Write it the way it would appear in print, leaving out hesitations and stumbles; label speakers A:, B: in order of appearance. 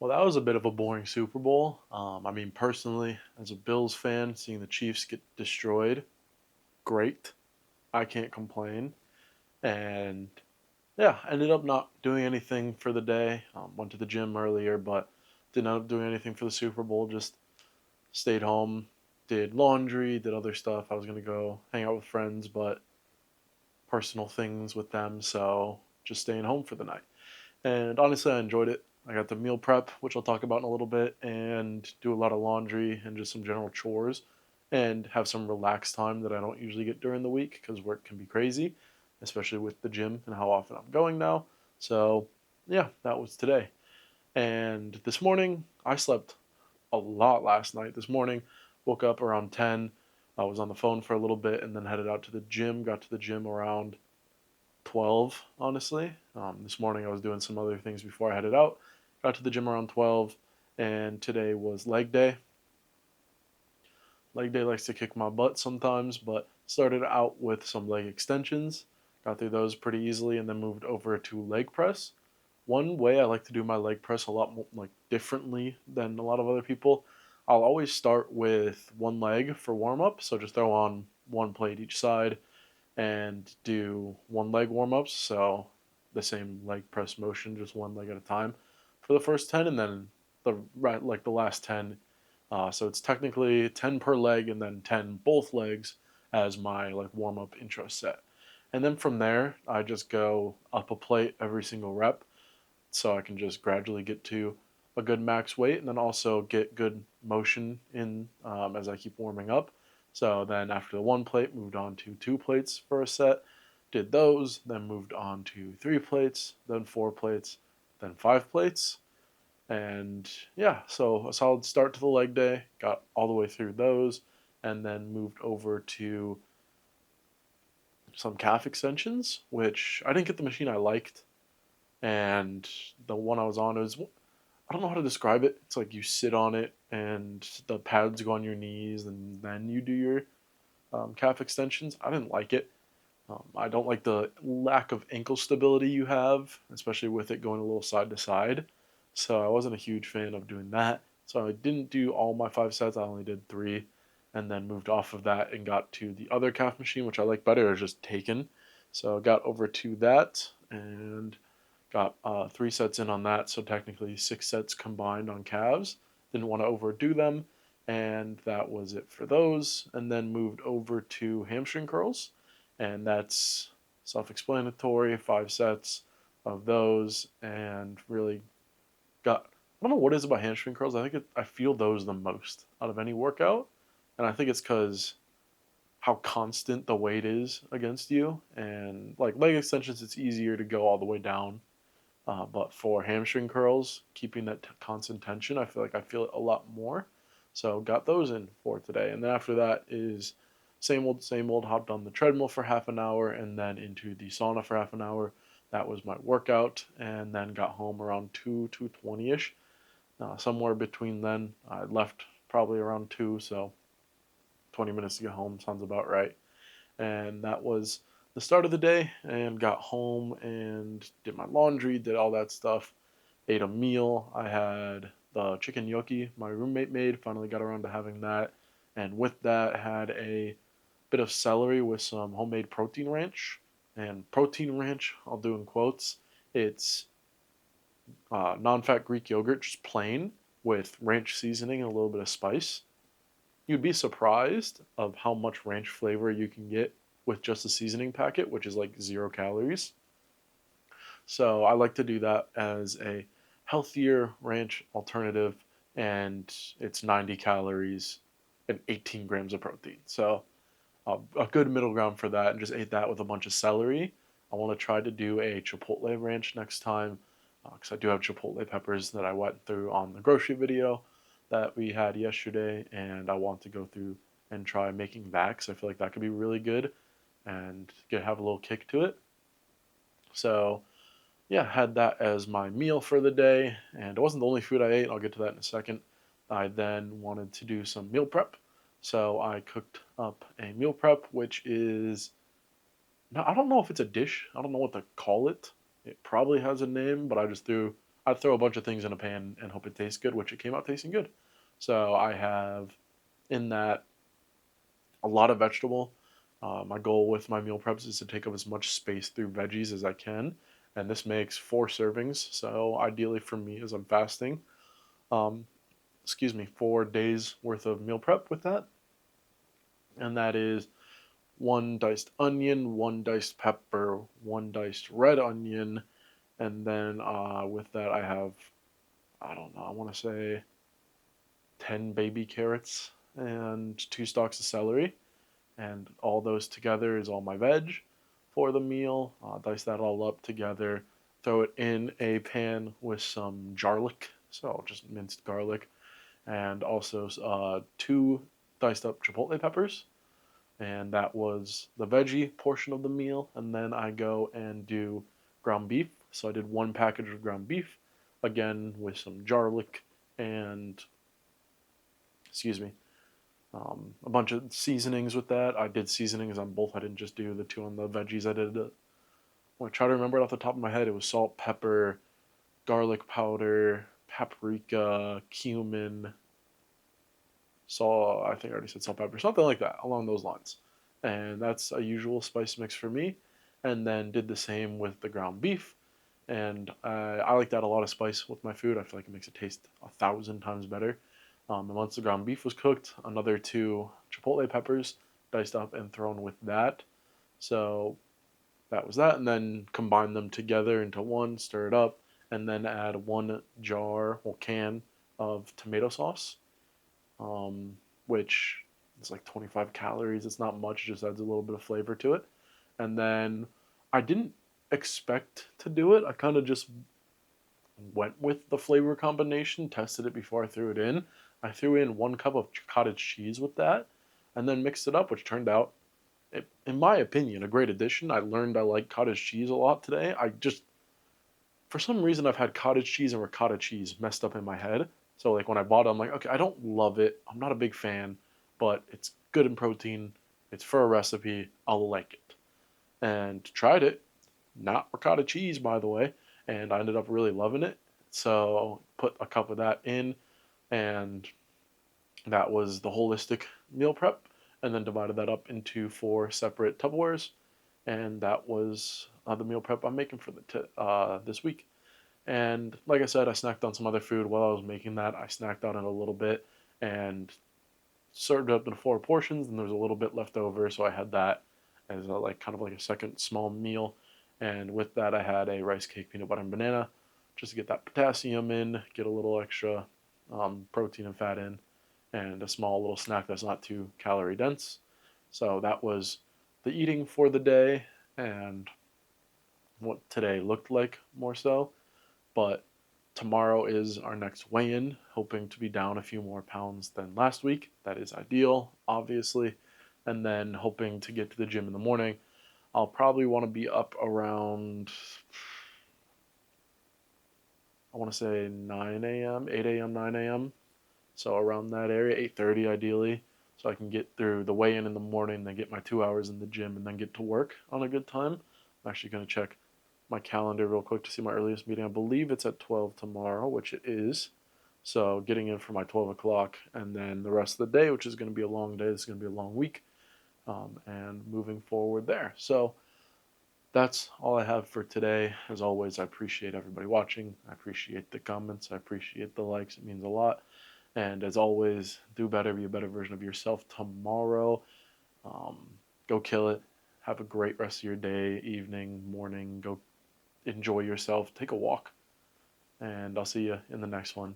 A: Well, that was a bit of a boring Super Bowl. Personally, as a Bills fan, seeing the Chiefs get destroyed, great. I can't complain. And yeah, ended up not doing anything for the day. Went to the gym earlier, but didn't end up doing anything for the Super Bowl. Just stayed home, did laundry, did other stuff. I was going to go hang out with friends, but personal things with them, so just staying home for the night. And honestly, I enjoyed it. I got the meal prep, which I'll talk about in a little bit, and do a lot of laundry and just some general chores, and have some relaxed time that I don't usually get during the week because work can be crazy, especially with the gym and how often I'm going now. So, yeah, that was today. And this morning, I slept a lot last night. This morning, woke up around 10. I was on the phone for a little bit and then headed out to the gym. Got to the gym around 12, honestly. This morning I was doing some other things before I headed out. Got to the gym around 12, and today was leg day. Leg day likes to kick my butt sometimes, but started out with some leg extensions. Got through those pretty easily, and then moved over to leg press. One way I like to do my leg press a lot more, like differently than a lot of other people. I'll always start with one leg for warm up, so just throw on one plate each side and do one leg warm ups. So the same leg press motion, just one leg at a time for the first 10, and then the last 10. So it's technically 10 per leg and then 10 both legs as my like warm up intro set. And then from there, I just go up a plate every single rep so I can just gradually get to a good max weight and then also get good motion in as I keep warming up. So then after the one plate, moved on to two plates for a set, did those, then moved on to three plates, then four plates, then five plates. And yeah, so a solid start to the leg day, got all the way through those, and then moved over to some calf extensions, which I didn't get the machine I liked. And the one I was on was, I don't know how to describe it. It's like you sit on it and the pads go on your knees and then you do your calf extensions. I didn't like it. I don't like the lack of ankle stability you have, especially with it going a little side to side. So I wasn't a huge fan of doing that. So I didn't do all my five sets. I only did three, and then moved off of that and got to the other calf machine, which I like better, is just taken. So I got over to that and got three sets in on that. So technically six sets combined on calves. Didn't want to overdo them, and that was it for those. And then moved over to hamstring curls, and that's self-explanatory. Five sets of those, and really got. I don't know what it is about hamstring curls. I feel those the most out of any workout, and I think it's because how constant the weight is against you. And like leg extensions, it's easier to go all the way down. But for hamstring curls, keeping that constant tension, I feel like I feel it a lot more. So got those in for today. And then after that is same old, same old. Hopped on the treadmill for half an hour and then into the sauna for half an hour. That was my workout, and then got home around 2:20 ish. Somewhere between then, I left probably around 2, so 20 minutes to get home sounds about right. And that was the start of the day, and got home and did my laundry, did all that stuff, ate a meal. I had the chicken gnocchi my roommate made, finally got around to having that, and with that had a bit of celery with some homemade protein ranch. And protein ranch, I'll do in quotes, it's non-fat Greek yogurt, just plain, with ranch seasoning and a little bit of spice. You'd be surprised of how much ranch flavor you can get with just a seasoning packet, which is like 0 calories. So I like to do that as a healthier ranch alternative, and it's 90 calories and 18 grams of protein. So a good middle ground for that, and just ate that with a bunch of celery. I want to try to do a chipotle ranch next time because I do have chipotle peppers that I went through on the grocery video that we had yesterday, and I want to go through and try making that because I feel like that could be really good and have a little kick to it. So yeah, had that as my meal for the day, and it wasn't the only food I ate. I'll get to that in a second. I then wanted to do some meal prep, so I cooked up a meal prep, which is I don't know if it's a dish. I don't know what to call it. It probably has a name, but I just threw I'd throw a bunch of things in a pan and hope it tastes good, which it came out tasting good. So I have in that a lot of vegetable. My goal with my meal preps is to take up as much space through veggies as I can, and this makes 4 servings. So ideally for me, as I'm fasting, um, 4 days worth of meal prep with that, and that is one diced onion, one diced pepper, one diced red onion, and then with that I have, I don't know, I want to say 10 baby carrots and 2 stalks of celery, and all those together is all my veg for the meal. Dice that all up together, throw it in a pan with some garlic, so just minced garlic, and also 2 diced up chipotle peppers. And that was the veggie portion of the meal. And then I go and do ground beef. So I did 1 package of ground beef, again with some garlic and, excuse me, a bunch of seasonings with that. I did seasonings on both. I didn't just do the 2 on the veggies. I did. I try to remember it off the top of my head. It was salt, pepper, garlic powder, paprika, cumin, salt. I think I already said salt, pepper, something like that, along those lines. And that's a usual spice mix for me. And then did the same with the ground beef. And I like to add a lot of spice with my food. I feel like it makes it taste 1,000 times better. And once the ground beef was cooked, another 2 chipotle peppers diced up and thrown with that. So that was that. And then combine them together into one, stir it up, and then add 1 jar or can of tomato sauce, um, which is like 25 calories. It's not much, it just adds a little bit of flavor to it. And then I didn't expect to do it. I kind of just went with the flavor combination, tested it before I threw it in. I threw in 1 cup of cottage cheese with that, and then mixed it up, which turned out, in my opinion, a great addition. I learned I like cottage cheese a lot today. I just, for some reason, I've had cottage cheese and ricotta cheese messed up in my head. So like when I bought it, I'm like, okay, I don't love it. I'm not a big fan, but it's good in protein. It's for a recipe. I'll like it. And tried it, not ricotta cheese, by the way, and I ended up really loving it. So put a cup of that in, and that was the holistic meal prep, and then divided that up into 4 separate Tupperwares, and that was the meal prep I'm making for this week. And like I said, I snacked on some other food while I was making that. I snacked on it a little bit and served it up in 4 portions, and there was a little bit left over, so I had that as like kind of like a second small meal. And with that, I had a rice cake, peanut butter, and banana, just to get that potassium in, get a little extra protein and fat in, and a small little snack that's not too calorie dense. So that was the eating for the day and what today looked like more so. But tomorrow is our next weigh in, hoping to be down a few more pounds than last week. That is ideal, obviously. And then hoping to get to the gym in the morning. I'll probably want to be up around, I want to say 9 a.m., 8 a.m., 9 a.m. So around that area, 8:30 ideally. So I can get through the weigh in the morning, then get my 2 hours in the gym, and then get to work on a good time. I'm actually going to check my calendar real quick to see my earliest meeting. I believe it's at 12 tomorrow, which it is. So getting in for my 12 o'clock, and then the rest of the day, which is going to be a long day. This is going to be a long week, and moving forward there. So that's all I have for today. As always, I appreciate everybody watching. I appreciate the comments. I appreciate the likes. It means a lot. And as always, do better, be a better version of yourself tomorrow. Um, Go kill it. Have a great rest of your day, evening, morning. Go enjoy yourself. Take a walk. And I'll see you in the next one.